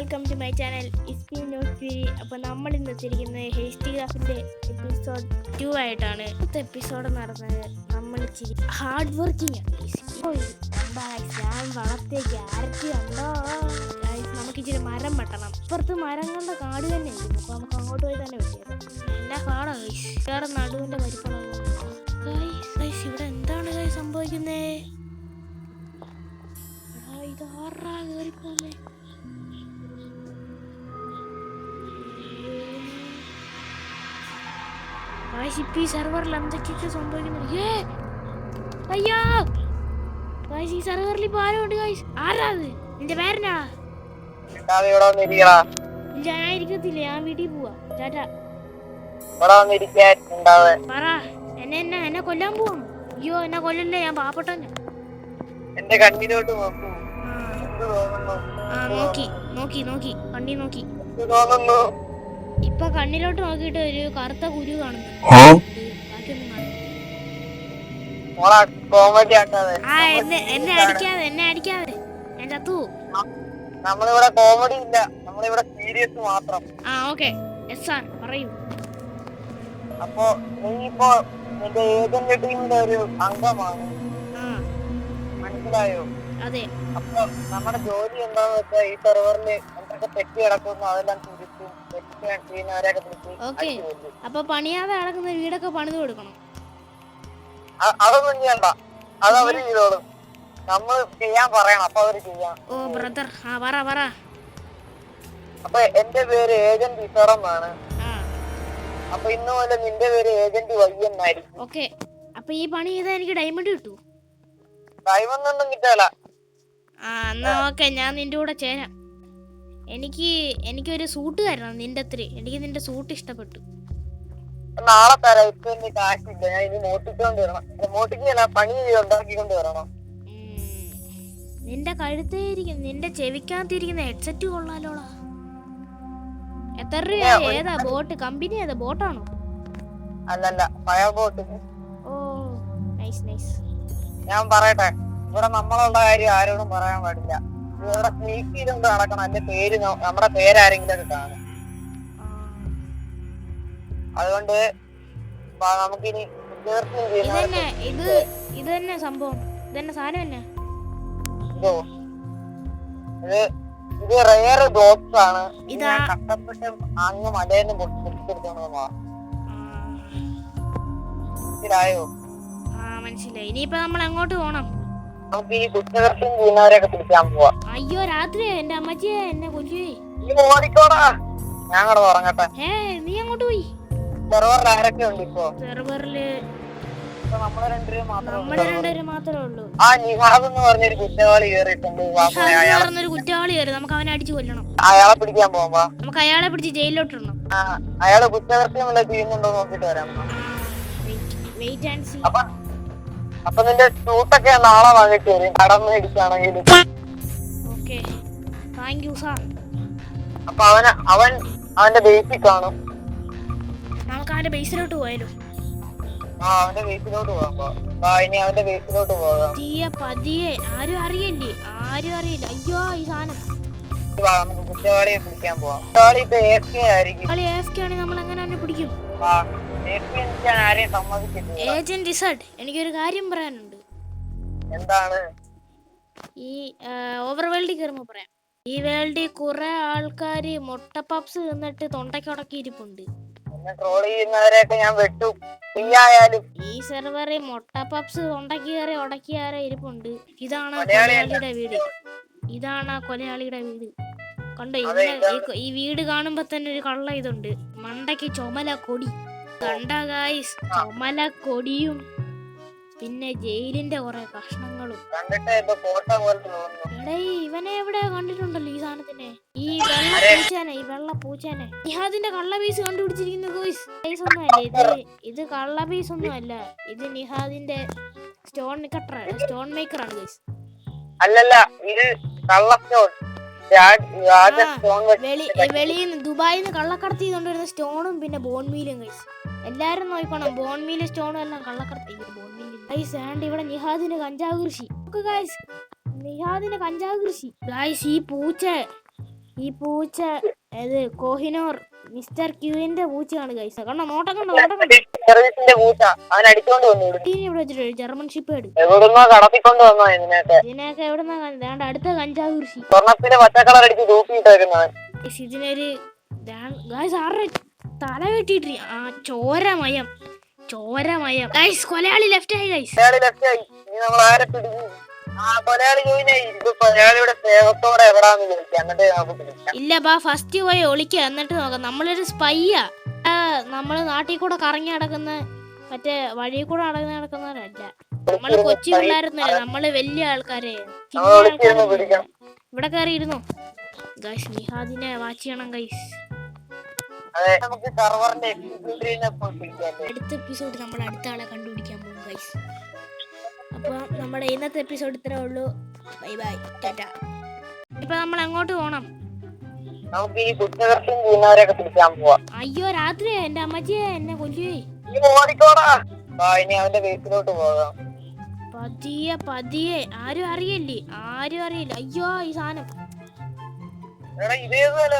Welcome to my channel ഇസ്മി നോട്ട് ഫ്യൂരി. അപ്പോൾ നമ്മൾ ഇന്ന് എത്തിയിരിക്കുന്നത് ഹേസ്റ്റി ഗ്രാഫിൻ്റെ എപ്പിസോഡ് 2 ആയിട്ടാണ്. ഇന്നത്തെ എപ്പിസോഡ് നടന്നത് നമ്മൾ ഇച്ചിരി ഹാർഡ് വർക്കിംഗ് ആണ്. ഞാൻ വളർത്തിയ ക്യാരറ്റ് കണ്ടോ, നമുക്ക് ഇച്ചിരി മരം വെട്ടണം. ഇപ്പുറത്ത് മരങ്ങളുടെ കാട് തന്നെ ഉണ്ട്. അപ്പോൾ നമുക്ക് അങ്ങോട്ട് പോയി തന്നെ വെട്ടിയത്. എല്ലാ കാടാണ് വേറെ നടുവിൻ്റെ പരിപ്പണം. ഇവിടെ എന്താണ് സംഭവിക്കുന്നേ? ഇത് ആറാ കയറിപ്പോന്നേ. ഈ സെർവറിൽ എന്തൊക്കെയൊക്കെ സംഭവിക്കുന്നു. അയ്യോ ഈ സെർവറിൽ ഇപ്പൊ ആരുണ്ട്? ആരാ അത്? നിന്റെ പേരനാ? ഞാൻ ഇരിക്കത്തില്ല, ഞാൻ വീട്ടിൽ പോവാ. ടാറ്റാ. പറ, എന്നെ കൊല്ലാൻ പോവാണ്? അയ്യോ എന്നെ കൊല്ലല്ലേ, ഞാൻ പാവപ്പെട്ടന്നെ. എന്റെ കണ്ണിലോട്ട് നോക്കൂ. നോക്കി കണ്ണി നോക്കി. ഇപ്പൊ കണ്ണിലോട്ട് നോക്കിയിട്ട് ഒരു കറുത്ത കുരു കാണുന്നു. എന്നെ അടിക്കാതെ ഞാൻ ചത്തു. നമ്മളിവിടെ കോമഡി ഇല്ല, നമ്മളിവിടെ സീരിയസ് മാത്രം. ഓക്കേ സാർ പറയൂ. അപ്പൊ നീ ഇപ്പോ നിന്റെ ഏജന്റ് ടീമിന്റെ ഒരു അംഗമാണ്, മനസ്സിലായോ? അതെ. അപ്പൊ നമ്മുടെ ജോലി എന്താന്ന് വെച്ചാൽ ഈ സെർവറിൽ എന്തൊക്കെ തെറ്റി കിടക്കുന്നു അതെല്ലാം തിരിച്ചും ചെയ്യുന്നവരെയൊക്കെ തിരിച്ച്. അപ്പൊ പണിയാതെ കിടക്കുന്ന വീടൊക്കെ പണിത് കൊടുക്കണം. അതൊന്നും ചെയ്യണ്ട, അത് അവര് ചെയ്തോളും. നമ്മൾ ചെയ്യാൻ പറയണം, അപ്പൊ അവര് ചെയ്യാം. ഓ ബ്രദർ, പറ. അപ്പൊ എന്റെ പേര് ഏജന്റ് ഇസറന്നാണ്. അപ്പൊ ഇന്ന് പോലെ നിന്റെ പേര് ഏജന്റ് വയ്യെന്നായിരിക്കും. ഓക്കെ. അപ്പൊ ഈ പണി ചെയ്താൽ എനിക്ക് ഡയമണ്ട് കിട്ടൂ? ഡയമണ്ട് ഒന്നും കിട്ടാല. എന്നാ ഓക്കെ, ഞാൻ നിന്റെ കൂടെ ചേരാം. എനിക്കൊരു സൂട്ട് തരണം നിന്റെ അത്ര. എനിക്ക് നിന്റെ സൂട്ട് ഇഷ്ടപ്പെട്ടു. നാളെ തരാം. ഇപ്പൊ എന്റെ കാശില്ല, ഞാൻ ഇനി മോട്ടിക്കൊണ്ട് വരണം. മോട്ടിക്കല്ല, പണി ഉണ്ടാക്കിക്കൊണ്ട് വരണം. നിന്റെ കഴുത്തേരിക്കും, നിന്റെ ചെവിക്കാത്തിരിക്കുന്ന ഹെഡ്സെറ്റ് കൊള്ളാലോളാ. എത്ര രൂപ? ഏതാ ബോട്ട്? കമ്പനി ഏതാ? ബോട്ടാണോ? അല്ലല്ല, ഫയർ ബോട്ട്. ഓ നൈസ്. ഞാൻ പറയട്ടെ, ഇവിടെ നമ്മളുള്ള കാര്യം ആരോടും പറയാൻ പാടില്ല. ഇവിടെ സ്നീക്ക് ചെയ്തുകൊണ്ട് നടക്കണം. എന്റെ പേര്, നമ്മുടെ പേരാരെങ്കിലും ഒക്കെ കാണും. അതുകൊണ്ട് നമുക്കിനി ഇത് തന്നെ സംഭവം. ഇതന്നെ സാധനം തന്നെ. ഇത് റെയർ ബോക്സ് ആണ്. കഷ്ടപ്പെട്ട് അങ്ങ് മലയെന്ന് പൊട്ടിച്ചെടുത്തോണ്ട് മനസ്സിലായോ? മനസ്സിലായി. ഇനിയിപ്പോ നമ്മൾ എങ്ങോട്ട് പോണം? നമുക്ക് ഈ കുറ്റകൃത്യം ചെയ്യുന്നവരെയൊക്കെ പിടിക്കാൻ പോവാ. അയ്യോ രാത്രി എന്റെ അമ്മച്ചിയെ എന്നെ കൊല്ലുവേ. നീ ഓടിക്കോടാ, ഞാൻ കൂടെ ഉറങ്ങട്ടെ. നീ അങ്ങോട്ട് പോയി. സെർവറിൽ ആരൊക്കെ ഉണ്ട് ഇപ്പൊ? സെർവറില് നമ്മള് രണ്ടുപേരും മാത്രമേ ഉള്ളൂ. ആ നിഹാദ് എന്ന് പറഞ്ഞൊരു കുറ്റവാളി കേറിയിട്ടുണ്ട്. കുറ്റവാളി കയറി, നമുക്ക് അവനെ അടിച്ചു കൊല്ലണം. അയാളെ പിടിക്കാൻ പോകുമ്പോ നമുക്ക് അയാളെ പിടിച്ച് ജയിലിലോട്ട് ഇടണം. അയാള് കുറ്റകൃത്യം വല്ല ചെയ്യുന്നുണ്ടോ നോക്കിട്ട് വരാം. അപ്പൊ നിന്റെ സൂട്ടൊക്കെ നാളെ വാങ്ങിട്ട് വരും, കടം മേടിച്ചാണെങ്കിലും. അപ്പൊ അവന്റെ ബേസിൽ കാണും. നമുക്ക് അവന്റെ ബേസിലോട്ട് പോയാലോ? അവന്റെ ബേസിലോട്ട് പോകാം. ഇനി അവന്റെ ബേസിലോട്ട് പോകാം. പതിയെ. ആരും അറിയില്ല. അയ്യോ ഈ സാധനം. നമുക്ക് കുറ്റവാളിയെ പിടിക്കാൻ പോവാം. കുറ്റവാളി ഇപ്പൊ AFK ആയിരിക്കും. നമ്മൾ എങ്ങനെ അവനെ പിടിക്കും? ആരെയും സമ്മതിക്കില്ല. ഏജന്റ് ഇസഡ്, എനിക്കൊരു കാര്യം പറയാനുണ്ട്. എന്താണ്? ഈ ഓവർവേൾഡിൽ കയറുമ്പോ പറയാം. ഈ വേൾഡിൽ കുറെ ആൾക്കാര് മുട്ട പപ്സ് തിന്നിട്ട് തൊണ്ടയ്ക്കുടക്കി ഇരിപ്പുണ്ട്. ട്രോൾ ചെയ്യുന്നവരെയൊക്കെ ഞാൻ വെട്ടു. ഈ സെർവറിൽ മുട്ട പപ്സ് തൊണ്ടയ്ക്ക് കയറി ഉടക്കിയാരെ ഇരിപ്പുണ്ട്. ഇതാണ് കൊലയാളിയുടെ വീട്. ഇതാണ് ആ കൊലയാളിയുടെ വീട്. കണ്ടോ? ഈ വീട് കാണുമ്പോ തന്നെ ഒരു കള്ള ഇതുണ്ട്. മണ്ടയ്ക്ക് ചുമല കൊടി കണ്ടാ ഗായ്സ്? ചുമല കൊടിയും പിന്നെ ജയിലിന്റെ കുറെ കഷ്ണങ്ങളും. ഇവനെ എവിടെ കണ്ടിട്ടുണ്ടല്ലോ ഈ സാധനത്തിനെ. ഈ വെള്ള പൂച്ചേനെ നിഹാദിന്റെ കള്ള പീസ് കണ്ടുപിടിച്ചിരിക്കുന്നു ഗോയ്സ്. പീസ് ഒന്നുമല്ല ഇത് കള്ള പീസ് ഒന്നുമല്ല. ഇത് നിഹാദിന്റെ സ്റ്റോൺ മേക്കർ ആണ് ഗോയ്സ്. അല്ലല്ല, ഇത് കള്ള സ്റ്റോൺ. വെളിയിൽ ദുബായിന്ന് കള്ളക്കടത്തി ചെയ്തോണ്ടിരുന്ന സ്റ്റോണും പിന്നെ ബോൺമീലും ഗൈസ്. എല്ലാരും നോക്കണം, ബോൺമീലും സ്റ്റോണും എല്ലാം കള്ളക്കടത്തി. ഇവിടെ നിഹാദിന് കഞ്ചാവ് കൃഷി. നിഹാദിന് കഞ്ചാവ് കൃഷി ഗൈസ്. ഈ പൂച്ച ഈ പൂച്ച ഇത് കോഹിനോർ മിസ്റ്റർ ക്യൂവിന്റെ പൂച്ചയാണ് ഗൈസ്. കണ്ടോ നോട്ടം കണ്ടോ നോട്ടം കണ്ടോ. സർവീസിന്റെ പൂച്ച അവൻ അടിച്ചോണ്ട് വന്നു ഇവിടെ വെച്ചിട്ട് ജർമ്മൻ ഷിപ്പേഡ്. എവിടുന്നോ കടത്തിക്കൊണ്ട് വന്നോ ഇതിനൊക്കെ എവിടുന്ന അടുത്ത കഞ്ചാവ് കൃഷി. സ്വർണ്ണത്തിന് പച്ചക്കളർ അടിച്ച് തൂക്കിയിട്ടേക്കുന്നവൻ. ഇതിനൊരു ഗൈസ് ആരുടെ തല വെട്ടിട്ട് ആ ചോരമയം ചോരമയം. ഗൈസ് കൊലയാളി ലെഫ്റ്റ് ആയി ഗൈസ്. ഇനി നമ്മൾ ആരെ പിടിക്കും? ആ കൊലയാളി കൊലയാളിയുടെ സ്നേഹത്തോടെ എവിടാന്ന് ചോദിക്കാം, എന്നിട്ട് നമുക്ക് പിടിക്കാം. ഇല്ല ബാ ഫസ്റ്റ് പോയി ഒളിക്കുക, എന്നിട്ട് നോക്കാം. നമ്മളൊരു സ്പൈയാ. നമ്മള് നാട്ടിൽ കൂടെ കറങ്ങി നടക്കുന്ന മറ്റേ വഴി കൂടെ നടക്കുന്നവരല്ല. നമ്മള് കൊച്ചി പിള്ളേരൊന്നുമല്ല, നമ്മള് വലിയ ആൾക്കാരെ. ഇവിടെ കയറി ഇരുന്നു ഗൈസ്. നിഹാദിനെ വാച്ച് ചെയ്യണം ഗൈസ്. അടുത്ത എപ്പിസോഡ് നമ്മൾ അടുത്ത ആളെ കണ്ടുപിടിക്കാൻ പോകും ഗൈസ്. അപ്പൊ നമ്മുടെ ഇന്നത്തെ എപ്പിസോഡ് ഇത്രേ ഉള്ളൂ. Bye bye Tata. ഇപ്പൊ നമ്മൾ എങ്ങോട്ട് പോണം? നമുക്ക് ഈ കുറ്റകൃത്യം ചെയ്യുന്നവരെയൊക്കെ പിടിക്കാൻ പോവാം. അയ്യോ രാത്രിയാ, എന്റെ അമ്മച്ചിയെ എന്നെ കൊല്ലുവേ. ഇനി അവന്റെ വീട്ടിലോട്ട് പോകാം. പതിയെ പതിയെ. ആരും അറിയില്ല. അയ്യോ ഈ സാധനം ഇതേപോലെ